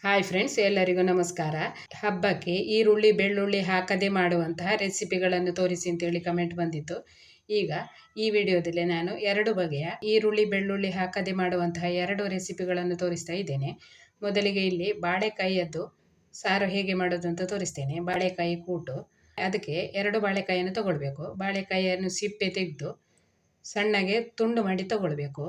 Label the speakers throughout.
Speaker 1: Hi friends, ಎಲ್ಲರಿಗೂ ನಮಸ್ಕಾರ. ಹಬ್ಬಕ್ಕೆ ಈರುಳ್ಳಿ ಬೆಳ್ಳುಳ್ಳಿ ಹಾಕದೆ ಮಾಡುವಂತಹ ರೆಸಿಪಿಗಳನ್ನು ತೋರಿಸಿ ಅಂತೇಳಿ ಕಮೆಂಟ್ ಬಂದಿತ್ತು. ಈಗ ಈ ವಿಡಿಯೋದಲ್ಲಿ ನಾನು 2 ಬಗೆಯ ಈರುಳ್ಳಿ ಬೆಳ್ಳುಳ್ಳಿ ಹಾಕದೆ ಮಾಡುವಂತಹ 2 ರೆಸಿಪಿಗಳನ್ನು ತೋರಿಸ್ತಾ ಇದ್ದೇನೆ. ಮೊದಲಿಗೆ ಇಲ್ಲಿ ಬಾಳೆಕಾಯಿಯದ್ದು ಸಾರು ಹೇಗೆ ಮಾಡೋದು ಅಂತ ತೋರಿಸ್ತೇನೆ. ಬಾಳೆಕಾಯಿ ಕೂಟು, ಅದಕ್ಕೆ 2 ಬಾಳೆಕಾಯಿಯನ್ನು ತಗೊಳ್ಬೇಕು. ಬಾಳೆಕಾಯಿಯನ್ನು ಸಿಪ್ಪೆ ತೆಗೆದು ಸಣ್ಣಗೆ ತುಂಡು ಮಾಡಿ ತಗೊಳ್ಬೇಕು.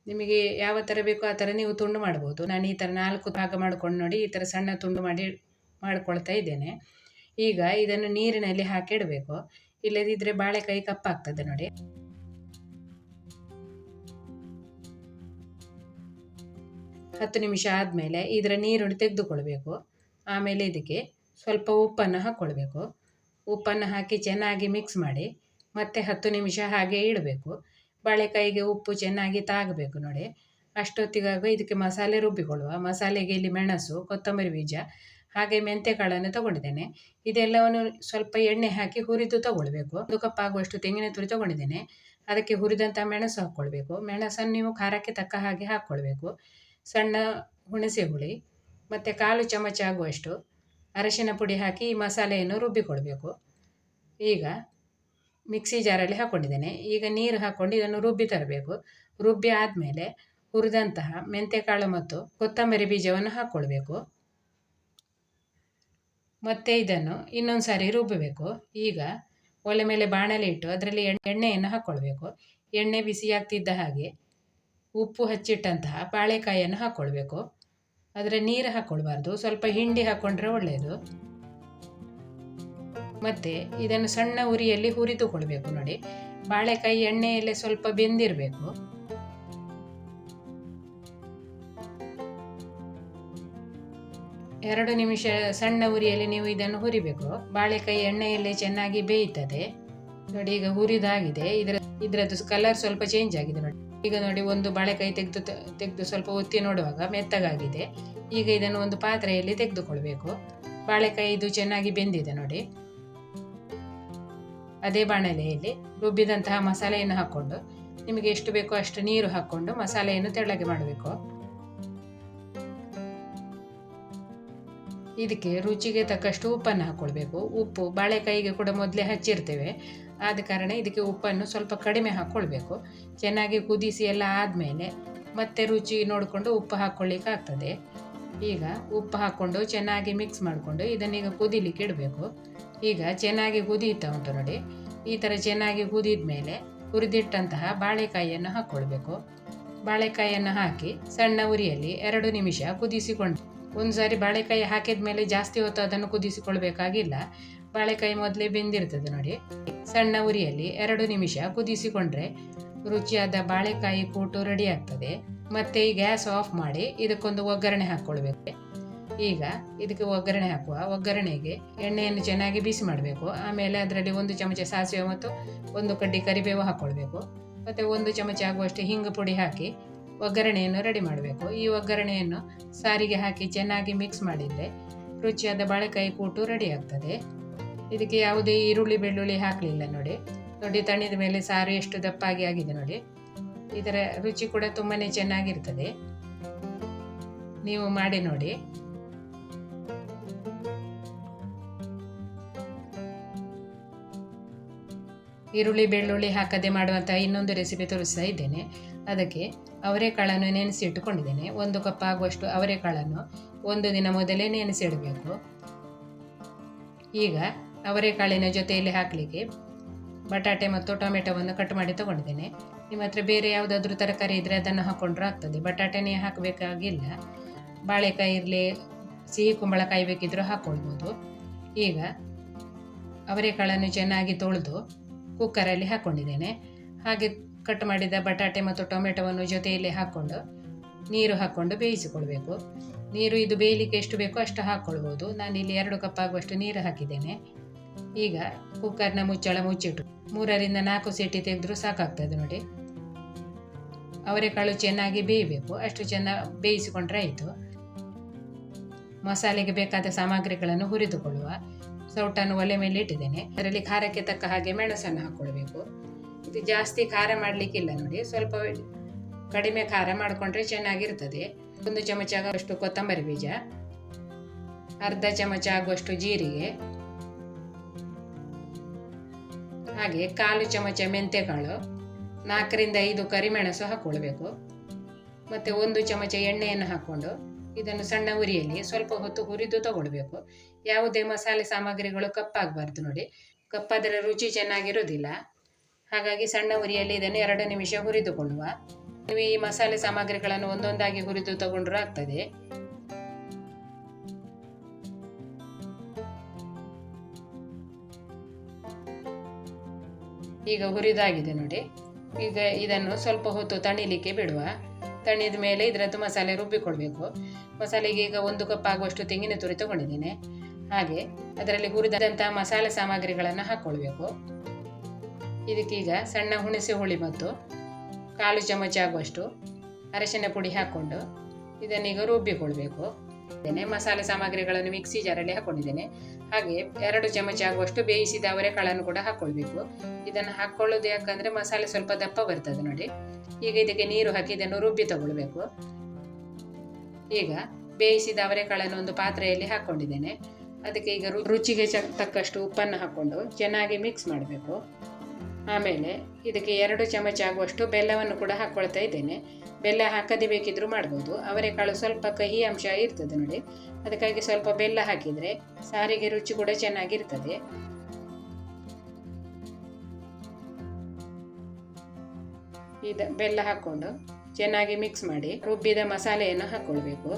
Speaker 1: ನಿಮಗೆ ಯಾವ ಥರ ಬೇಕೋ ಆ ಥರ ನೀವು ತುಂಡು ಮಾಡ್ಬೋದು. ನಾನು ಈ ಥರ 4 ಭಾಗ ಮಾಡ್ಕೊಂಡು ನೋಡಿ ಈ ಥರ ಸಣ್ಣ ತುಂಡು ಮಾಡ್ಕೊಳ್ತಾ ಇದ್ದೇನೆ. ಈಗ ಇದನ್ನು ನೀರಿನಲ್ಲಿ ಹಾಕಿ ಇಡಬೇಕು, ಇಲ್ಲದಿದ್ದರೆ ಬಾಳೆಕಾಯಿ ಕಪ್ಪಾಗ್ತದೆ ನೋಡಿ. ಹತ್ತು ನಿಮಿಷ ಆದಮೇಲೆ ಇದರ ನೀರನ್ನು ತೆಗೆದುಕೊಳ್ಬೇಕು. ಆಮೇಲೆ ಇದಕ್ಕೆ ಸ್ವಲ್ಪ ಉಪ್ಪನ್ನು ಹಾಕ್ಕೊಳ್ಬೇಕು. ಉಪ್ಪನ್ನು ಹಾಕಿ ಚೆನ್ನಾಗಿ ಮಿಕ್ಸ್ ಮಾಡಿ ಮತ್ತೆ 10 ನಿಮಿಷ ಹಾಗೆ ಇಡಬೇಕು. ಬಾಳೆಕಾಯಿಗೆ ಉಪ್ಪು ಚೆನ್ನಾಗಿ ತಾಗಬೇಕು ನೋಡಿ. ಅಷ್ಟೊತ್ತಿಗಾಗ ಇದಕ್ಕೆ ಮಸಾಲೆ ರುಬ್ಬಿಕೊಳ್ಳುವ. ಮಸಾಲೆಗೆ ಇಲ್ಲಿ ಮೆಣಸು, ಕೊತ್ತಂಬರಿ ಬೀಜ ಹಾಗೆ ಮೆಂತೆಕಾಳನ್ನು ತಗೊಂಡಿದ್ದೇನೆ. ಇದೆಲ್ಲವನ್ನು ಸ್ವಲ್ಪ ಎಣ್ಣೆ ಹಾಕಿ ಹುರಿದು ತಗೊಳ್ಬೇಕು. 1 ಕಪ್ ಆಗುವಷ್ಟು ತೆಂಗಿನ ತುರಿ ತಗೊಂಡಿದ್ದೇನೆ. ಅದಕ್ಕೆ ಹುರಿದಂಥ ಮೆಣಸು ಹಾಕ್ಕೊಳ್ಬೇಕು. ಮೆಣಸನ್ನು ನೀವು ಖಾರಕ್ಕೆ ತಕ್ಕ ಹಾಗೆ ಹಾಕ್ಕೊಳ್ಬೇಕು. ಸಣ್ಣ ಹುಣಸೆ ಹುಳಿ ಮತ್ತು 1/4 ಚಮಚ ಆಗುವಷ್ಟು ಅರಶಿನ ಪುಡಿ ಹಾಕಿ ಈ ಮಸಾಲೆಯನ್ನು ರುಬ್ಬಿಕೊಳ್ಬೇಕು. ಈಗ ಮಿಕ್ಸಿ ಜಾರಲ್ಲಿ ಹಾಕ್ಕೊಂಡಿದ್ದೇನೆ. ಈಗ ನೀರು ಹಾಕ್ಕೊಂಡು ಇದನ್ನು ರುಬ್ಬಿ ತರಬೇಕು. ರುಬ್ಬಿ ಆದಮೇಲೆ ಹುರಿದಂತಹ ಮೆಂತೆಕಾಳು ಮತ್ತು ಕೊತ್ತಂಬರಿ ಬೀಜವನ್ನು ಹಾಕ್ಕೊಳ್ಬೇಕು. ಮತ್ತೆ ಇದನ್ನು ಇನ್ನೊಂದು ಸಾರಿ ರುಬ್ಬಬೇಕು. ಈಗ ಒಲೆ ಮೇಲೆ ಬಾಣಲೆ ಇಟ್ಟು ಅದರಲ್ಲಿ ಎಣ್ಣೆಯನ್ನು ಹಾಕ್ಕೊಳ್ಬೇಕು. ಎಣ್ಣೆ ಬಿಸಿಯಾಗ್ತಿದ್ದ ಹಾಗೆ ಉಪ್ಪು ಹಚ್ಚಿಟ್ಟಂತಹ ಬಾಳೆಕಾಯಿಯನ್ನು ಹಾಕ್ಕೊಳ್ಬೇಕು. ಅದರ ನೀರು ಹಾಕ್ಕೊಳ್ಬಾರ್ದು, ಸ್ವಲ್ಪ ಹಿಂಡಿ ಹಾಕ್ಕೊಂಡ್ರೆ ಒಳ್ಳೆಯದು. ಮತ್ತು ಇದನ್ನು ಸಣ್ಣ ಉರಿಯಲ್ಲಿ ಹುರಿದುಕೊಳ್ಬೇಕು ನೋಡಿ. ಬಾಳೆಕಾಯಿ ಎಣ್ಣೆಯಲ್ಲೇ ಸ್ವಲ್ಪ ಬೆಂದಿರಬೇಕು. ಎರಡು ನಿಮಿಷ ಸಣ್ಣ ಉರಿಯಲ್ಲಿ ನೀವು ಇದನ್ನು ಹುರಿಬೇಕು. ಬಾಳೆಕಾಯಿ ಎಣ್ಣೆಯಲ್ಲೇ ಚೆನ್ನಾಗಿ ಬೇಯ್ತದೆ ನೋಡಿ. ಈಗ ಹುರಿದಾಗಿದೆ. ಇದರದ್ದು ಕಲರ್ ಸ್ವಲ್ಪ ಚೇಂಜ್ ಆಗಿದೆ ನೋಡಿ. ಈಗ ನೋಡಿ, ಒಂದು ಬಾಳೆಕಾಯಿ ತೆಗೆದು ಸ್ವಲ್ಪ ಒತ್ತಿ ನೋಡುವಾಗ ಮೆತ್ತಗಾಗಿದೆ. ಈಗ ಇದನ್ನು ಒಂದು ಪಾತ್ರೆಯಲ್ಲಿ ತೆಗೆದುಕೊಳ್ಬೇಕು. ಬಾಳೆಕಾಯಿ ಇದು ಚೆನ್ನಾಗಿ ಬೆಂದಿದೆ ನೋಡಿ. ಅದೇ ಬಾಣಲೆಯಲ್ಲಿ ರುಬ್ಬಿದಂತಹ ಮಸಾಲೆಯನ್ನು ಹಾಕ್ಕೊಂಡು ನಿಮಗೆ ಎಷ್ಟು ಬೇಕೋ ಅಷ್ಟು ನೀರು ಹಾಕ್ಕೊಂಡು ಮಸಾಲೆಯನ್ನು ತೆಳ್ಳಗೆ ಮಾಡಬೇಕು. ಇದಕ್ಕೆ ರುಚಿಗೆ ತಕ್ಕಷ್ಟು ಉಪ್ಪನ್ನು ಹಾಕ್ಕೊಳ್ಬೇಕು. ಉಪ್ಪು ಬಾಳೆಕಾಯಿಗೆ ಕೂಡ ಮೊದಲೇ ಹಚ್ಚಿರ್ತೇವೆ, ಆದ ಕಾರಣ ಇದಕ್ಕೆ ಉಪ್ಪನ್ನು ಸ್ವಲ್ಪ ಕಡಿಮೆ ಹಾಕ್ಕೊಳ್ಬೇಕು. ಚೆನ್ನಾಗಿ ಕುದಿಸಿ ಎಲ್ಲ ಆದಮೇಲೆ ಮತ್ತೆ ರುಚಿ ನೋಡಿಕೊಂಡು ಉಪ್ಪು ಹಾಕ್ಕೊಳ್ಳಿಕ್ಕೆ ಆಗ್ತದೆ. ಈಗ ಉಪ್ಪು ಹಾಕ್ಕೊಂಡು ಚೆನ್ನಾಗಿ ಮಿಕ್ಸ್ ಮಾಡಿಕೊಂಡು ಇದನ್ನೀಗ ಕುದಿಲಿಕ್ಕೆ ಇಡಬೇಕು. ಈಗ ಚೆನ್ನಾಗಿ ಕುದೀತಾ ಉಂಟು ನೋಡಿ. ಈ ಥರ ಚೆನ್ನಾಗಿ ಕುದಿದ ಮೇಲೆ ಹುರಿದಿಟ್ಟಂತಹ ಬಾಳೆಕಾಯಿಯನ್ನು ಹಾಕ್ಕೊಳ್ಬೇಕು. ಬಾಳೆಕಾಯಿಯನ್ನು ಹಾಕಿ ಸಣ್ಣ ಉರಿಯಲ್ಲಿ 2 ನಿಮಿಷ ಕುದಿಸಿಕೊಂಡು, ಒಂದು ಸಾರಿ ಬಾಳೆಕಾಯಿ ಹಾಕಿದ ಮೇಲೆ ಜಾಸ್ತಿ ಹೊತ್ತು ಅದನ್ನು ಕುದಿಸಿಕೊಳ್ಬೇಕಾಗಿಲ್ಲ. ಬಾಳೆಕಾಯಿ ಮೊದಲೇ ಬೆಂದಿರ್ತದೆ ನೋಡಿ. ಸಣ್ಣ ಉರಿಯಲ್ಲಿ 2 ನಿಮಿಷ ಕುದಿಸಿಕೊಂಡ್ರೆ ರುಚಿಯಾದ ಬಾಳೆಕಾಯಿ ಕೂಟು ರೆಡಿ ಆಗ್ತದೆ. ಮತ್ತೆ ಈ ಗ್ಯಾಸ್ ಆಫ್ ಮಾಡಿ ಇದಕ್ಕೊಂದು ಒಗ್ಗರಣೆ ಹಾಕ್ಕೊಳ್ಬೇಕು. ಈಗ ಇದಕ್ಕೆ ಒಗ್ಗರಣೆ ಹಾಕುವ. ಒಗ್ಗರಣೆಗೆ ಎಣ್ಣೆಯನ್ನು ಚೆನ್ನಾಗಿ ಬಿಸಿ ಮಾಡಬೇಕು. ಆಮೇಲೆ ಅದರಲ್ಲಿ 1 ಚಮಚ ಸಾಸಿವೆ ಮತ್ತು 1 ಕಡ್ಡಿ ಕರಿಬೇವು ಹಾಕ್ಕೊಳ್ಬೇಕು. ಮತ್ತು 1 ಚಮಚ ಆಗುವಷ್ಟು ಹಿಂಗು ಪುಡಿ ಹಾಕಿ ಒಗ್ಗರಣೆಯನ್ನು ರೆಡಿ ಮಾಡಬೇಕು. ಈ ಒಗ್ಗರಣೆಯನ್ನು ಸಾರಿಗೆ ಹಾಕಿ ಚೆನ್ನಾಗಿ ಮಿಕ್ಸ್ ಮಾಡಿದರೆ ರುಚಿಯಾದ ಬಾಳೆಕಾಯಿ ಕೂಟು ರೆಡಿ ಆಗ್ತದೆ. ಇದಕ್ಕೆ ಯಾವುದೇ ಈರುಳ್ಳಿ ಬೆಳ್ಳುಳ್ಳಿ ಹಾಕಲಿಲ್ಲ ನೋಡಿ. ತಣಿದ ಮೇಲೆ ಸಾರು ಎಷ್ಟು ದಪ್ಪಾಗಿ ಆಗಿದೆ ನೋಡಿ. ಇದರ ರುಚಿ ಕೂಡ ತುಂಬಾ ಚೆನ್ನಾಗಿರ್ತದೆ. ನೀವು ಮಾಡಿ ನೋಡಿ. ಈರುಳ್ಳಿ ಬೆಳ್ಳುಳ್ಳಿ ಹಾಕದೆ ಮಾಡುವಂಥ ಇನ್ನೊಂದು ರೆಸಿಪಿ ತೋರಿಸ್ತಾ ಇದ್ದೇನೆ. ಅದಕ್ಕೆ ಅವರೆಕಾಳನ್ನು ನೆನೆಸಿ ಇಟ್ಟುಕೊಂಡಿದ್ದೇನೆ. 1 ಕಪ್ ಆಗುವಷ್ಟು ಅವರೆಕಾಳನ್ನು 1 ದಿನ ಮೊದಲೇ ನೆನೆಸಿಡಬೇಕು. ಈಗ ಅವರೆಕಾಳಿನ ಜೊತೆಯಲ್ಲಿ ಹಾಕಲಿಕ್ಕೆ ಬಟಾಟೆ ಮತ್ತು ಟೊಮೆಟೊವನ್ನು ಕಟ್ ಮಾಡಿ ತಗೊಂಡಿದ್ದೇನೆ. ನಿಮ್ಮ ಹತ್ರ ಬೇರೆ ಯಾವುದಾದ್ರೂ ತರಕಾರಿ ಇದ್ದರೆ ಅದನ್ನು ಹಾಕ್ಕೊಂಡ್ರೂ ಆಗ್ತದೆ. ಬಟಾಟೆನೇ ಹಾಕಬೇಕಾಗಿಲ್ಲ. ಬಾಳೆಕಾಯಿ ಇರಲಿ, ಸಿಹಿ ಕುಂಬಳಕಾಯಿ ಬೇಕಿದ್ರೂ ಹಾಕ್ಕೊಳ್ಬೋದು. ಈಗ ಅವರೆಕಾಳನ್ನು ಚೆನ್ನಾಗಿ ತೊಳೆದು ಕುಕ್ಕರಲ್ಲಿ ಹಾಕ್ಕೊಂಡಿದ್ದೇನೆ. ಹಾಗೆ ಕಟ್ ಮಾಡಿದ ಬಟಾಟೆ ಮತ್ತು ಟೊಮೆಟೊವನ್ನು ಜೊತೆಯಲ್ಲಿ ಹಾಕ್ಕೊಂಡು ನೀರು ಹಾಕ್ಕೊಂಡು ಬೇಯಿಸಿಕೊಳ್ಬೇಕು. ನೀರು ಇದು ಬೇಯಲಿಕ್ಕೆ ಎಷ್ಟು ಬೇಕೋ ಅಷ್ಟು ಹಾಕ್ಕೊಳ್ಬೋದು. ನಾನಿಲ್ಲಿ 2 ಕಪ್ ಆಗುವಷ್ಟು ನೀರು ಹಾಕಿದ್ದೇನೆ. ಈಗ ಕುಕ್ಕರ್ನ ಮುಚ್ಚಳ ಮುಚ್ಚಿಟ್ಟು 3ರಿಂದ 4 ಸೀಟಿ ತೆಗೆದ್ರೂ ಸಾಕಾಗ್ತದೆ ನೋಡಿ. ಅವರೆಕಾಳು ಚೆನ್ನಾಗಿ ಬೇಯಬೇಕು, ಅಷ್ಟು ಚೆನ್ನಾಗಿ ಬೇಯಿಸಿಕೊಂಡ್ರೆ ಆಯಿತು. ಮಸಾಲೆಗೆ ಬೇಕಾದ ಸಾಮಗ್ರಿಗಳನ್ನು ಹುರಿದುಕೊಳ್ಳುವ. ಸೌಟನ್ನು ಒಲೆ ಮೇಲೆ ಇಟ್ಟಿದ್ದೇನೆ. ಅದರಲ್ಲಿ ಖಾರಕ್ಕೆ ತಕ್ಕ ಹಾಗೆ ಮೆಣಸನ್ನು ಹಾಕ್ಕೊಳ್ಬೇಕು. ಇದು ಜಾಸ್ತಿ ಖಾರ ಮಾಡಲಿಕ್ಕಿಲ್ಲ ನೋಡಿ, ಸ್ವಲ್ಪ ಕಡಿಮೆ ಖಾರ ಮಾಡಿಕೊಂಡ್ರೆ ಚೆನ್ನಾಗಿರ್ತದೆ. 1 ಚಮಚ ಆಗುವಷ್ಟು ಕೊತ್ತಂಬರಿ ಬೀಜ, ಅರ್ಧ ಚಮಚ ಆಗುವಷ್ಟು ಜೀರಿಗೆ, ಹಾಗೆ 1/4 ಚಮಚ ಮೆಂತೆಕಾಳು, 4 ರಿಂದ 5 ಕರಿಮೆಣಸು ಹಾಕೊಳ್ಬೇಕು. ಮತ್ತೆ 1 ಚಮಚ ಎಣ್ಣೆಯನ್ನು ಹಾಕೊಂಡು ಇದನ್ನು ಸಣ್ಣ ಉರಿಯಲ್ಲಿ ಸ್ವಲ್ಪ ಹೊತ್ತು ಹುರಿದು ತಗೊಳ್ಬೇಕು. ಯಾವುದೇ ಮಸಾಲೆ ಸಾಮಗ್ರಿಗಳು ಕಪ್ಪಾಗಬಾರ್ದು ನೋಡಿ, ಕಪ್ಪಾದರೆ ರುಚಿ ಚೆನ್ನಾಗಿರೋದಿಲ್ಲ. ಹಾಗಾಗಿ ಸಣ್ಣ ಉರಿಯಲ್ಲಿ ಇದನ್ನು 2 ನಿಮಿಷ ಹುರಿದುಕೊಳ್ಳುವ. ನೀವು ಈ ಮಸಾಲೆ ಸಾಮಗ್ರಿಗಳನ್ನು ಒಂದೊಂದಾಗಿ ಹುರಿದು ತಗೊಂಡ್ರೂ ಆಗ್ತದೆ. ಈಗ ಹುರಿದಾಗಿದೆ ನೋಡಿ. ಈಗ ಇದನ್ನು ಸ್ವಲ್ಪ ಹೊತ್ತು ತಣಿಲಿಕ್ಕೆ ಬಿಡುವ. ತಣಿದ ಮೇಲೆ ಇದರದ್ದು ಮಸಾಲೆ ರುಬ್ಬಿಕೊಳ್ಬೇಕು. ಮಸಾಲೆಗೆ ಈಗ 1 ಕಪ್ ಆಗುವಷ್ಟು ತೆಂಗಿನ ತುರಿ ತಗೊಂಡಿದ್ದೇನೆ. ಹಾಗೆ ಅದರಲ್ಲಿ ಹುರಿದಂತಹ ಮಸಾಲೆ ಸಾಮಗ್ರಿಗಳನ್ನು ಹಾಕ್ಕೊಳ್ಬೇಕು. ಇದಕ್ಕೀಗ ಸಣ್ಣ ಹುಣಸೆ ಹುಳಿ ಮತ್ತು 1/4 ಚಮಚ ಆಗುವಷ್ಟು ಅರಶಿನ ಪುಡಿ ಹಾಕ್ಕೊಂಡು ಇದನ್ನೀಗ ರುಬ್ಬಿಕೊಳ್ಬೇಕು. ಮಸಾಲೆ ಸಾಮಗ್ರಿಗಳನ್ನು ಮಿಕ್ಸಿ ಜಾರಲ್ಲಿ ಹಾಕ್ಕೊಂಡಿದ್ದೇನೆ. ಹಾಗೆ 2 ಚಮಚ ಆಗುವಷ್ಟು ಬೇಯಿಸಿದ ಅವರೆಕಾಳನ್ನು ಕೂಡ ಹಾಕ್ಕೊಳ್ಬೇಕು. ಇದನ್ನು ಹಾಕ್ಕೊಳ್ಳೋದು ಯಾಕಂದರೆ ಮಸಾಲೆ ಸ್ವಲ್ಪ ದಪ್ಪ ಬರ್ತದೆ ನೋಡಿ. ಈಗ ಇದಕ್ಕೆ ನೀರು ಹಾಕಿ ಇದನ್ನು ರುಬ್ಬಿ ತಗೊಳ್ಬೇಕು. ಈಗ ಬೇಯಿಸಿದ ಅವರೆಕಾಳನ್ನು ಒಂದು ಪಾತ್ರೆಯಲ್ಲಿ ಹಾಕ್ಕೊಂಡಿದ್ದೇನೆ. ಅದಕ್ಕೆ ಈಗ ರುಚಿಗೆ ತಕ್ಕಷ್ಟು ಉಪ್ಪನ್ನು ಹಾಕ್ಕೊಂಡು ಚೆನ್ನಾಗಿ ಮಿಕ್ಸ್ ಮಾಡಬೇಕು. ಆಮೇಲೆ ಇದಕ್ಕೆ 2 ಚಮಚ ಆಗುವಷ್ಟು ಬೆಲ್ಲವನ್ನು ಕೂಡ ಹಾಕ್ಕೊಳ್ತಾ ಇದ್ದೇನೆ. ಬೆಲ್ಲ ಹಾಕದೆ ಬೇಕಿದ್ರೂ ಮಾಡ್ಬೋದು. ಅವರೆಕಾಳು ಸ್ವಲ್ಪ ಕಹಿ ಅಂಶ ಇರ್ತದೆ ನೋಡಿ, ಅದಕ್ಕಾಗಿ ಸ್ವಲ್ಪ ಬೆಲ್ಲ ಹಾಕಿದರೆ ಸಾರಿಗೆ ರುಚಿ ಕೂಡ ಚೆನ್ನಾಗಿರ್ತದೆ. ಬೆಲ್ಲ ಹಾಕ್ಕೊಂಡು ಚೆನ್ನಾಗಿ ಮಿಕ್ಸ್ ಮಾಡಿ ರುಬ್ಬಿದ ಮಸಾಲೆಯನ್ನು ಹಾಕ್ಕೊಳ್ಬೇಕು.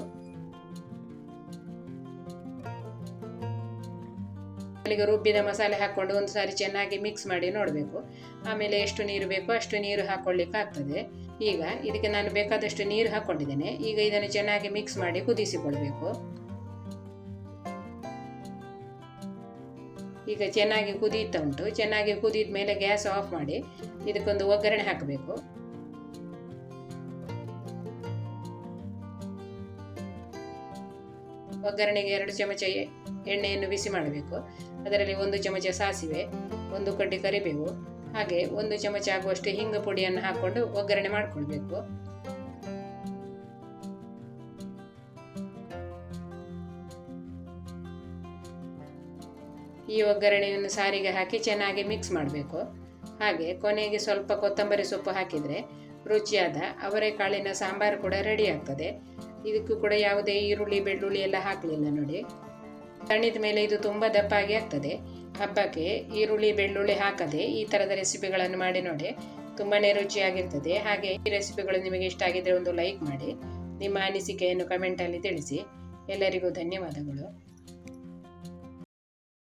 Speaker 1: ಈಗ ರುಬ್ಬಿದ ಮಸಾಲೆ ಹಾಕ್ಕೊಂಡು ಒಂದು ಸಾರಿ ಚೆನ್ನಾಗಿ ಮಿಕ್ಸ್ ಮಾಡಿ ನೋಡಬೇಕು. ಆಮೇಲೆ ಎಷ್ಟು ನೀರು ಬೇಕೋ ಅಷ್ಟು ನೀರು ಹಾಕ್ಕೊಳ್ಳಿಕ್ಕೆ ಆಗ್ತದೆ. ಈಗ ಇದಕ್ಕೆ ನಾನು ಬೇಕಾದಷ್ಟು ನೀರು ಹಾಕ್ಕೊಂಡಿದ್ದೇನೆ. ಈಗ ಇದನ್ನು ಚೆನ್ನಾಗಿ ಮಿಕ್ಸ್ ಮಾಡಿ ಕುದಿಸಿಕೊಳ್ಬೇಕು. ಈಗ ಚೆನ್ನಾಗಿ ಕುದೀತಾ ಉಂಟು. ಚೆನ್ನಾಗಿ ಕುದಿದ ಮೇಲೆ ಗ್ಯಾಸ್ ಆಫ್ ಮಾಡಿ ಇದಕ್ಕೊಂದು ಒಗ್ಗರಣೆ ಹಾಕಬೇಕು. ಒಗ್ಗರಣೆಗೆ 2 ಚಮಚ ಎಣ್ಣೆಯನ್ನು ಬಿಸಿ ಮಾಡಬೇಕು. ಅದರಲ್ಲಿ 1 ಚಮಚ ಸಾಸಿವೆ, 1 ಕಡ್ಡಿ ಕರಿಬೇವು, ಹಾಗೆ 1 ಚಮಚ ಆಗುವಷ್ಟು ಹಿಂಗು ಪುಡಿಯನ್ನು ಹಾಕ್ಕೊಂಡು ಒಗ್ಗರಣೆ ಮಾಡಿಕೊಳ್ಬೇಕು. ಈ ಒಗ್ಗರಣೆಯನ್ನು ಸಾರಿಗೆ ಹಾಕಿ ಚೆನ್ನಾಗಿ ಮಿಕ್ಸ್ ಮಾಡಬೇಕು. ಹಾಗೆ ಕೊನೆಗೆ ಸ್ವಲ್ಪ ಕೊತ್ತಂಬರಿ ಸೊಪ್ಪು ಹಾಕಿದರೆ ರುಚಿಯಾದ ಅವರೆಕಾಳಿನ ಸಾಂಬಾರು ಕೂಡ ರೆಡಿ ಆಗ್ತದೆ. ಇದಕ್ಕೂ ಕೂಡ ಯಾವುದೇ ಈರುಳ್ಳಿ ಬೆಳ್ಳುಳ್ಳಿ ಎಲ್ಲ ಹಾಕಲಿಲ್ಲ ನೋಡಿ. ತಣಿದ ಮೇಲೆ ಇದು ತುಂಬ ದಪ್ಪಾಗಿ ಆಗ್ತದೆ. ಹಬ್ಬಕ್ಕೆ ಈರುಳ್ಳಿ ಬೆಳ್ಳುಳ್ಳಿ ಹಾಕದೆ ಈ ಥರದ ರೆಸಿಪಿಗಳನ್ನು ಮಾಡಿ ನೋಡಿ, ತುಂಬಾ ರುಚಿಯಾಗಿರ್ತದೆ. ಹಾಗೆ ಈ ರೆಸಿಪಿಗಳು ನಿಮಗೆ ಇಷ್ಟ ಆಗಿದ್ದರೆ ಒಂದು ಲೈಕ್ ಮಾಡಿ, ನಿಮ್ಮ ಅನಿಸಿಕೆಯನ್ನು ಕಮೆಂಟಲ್ಲಿ ತಿಳಿಸಿ. ಎಲ್ಲರಿಗೂ ಧನ್ಯವಾದಗಳು.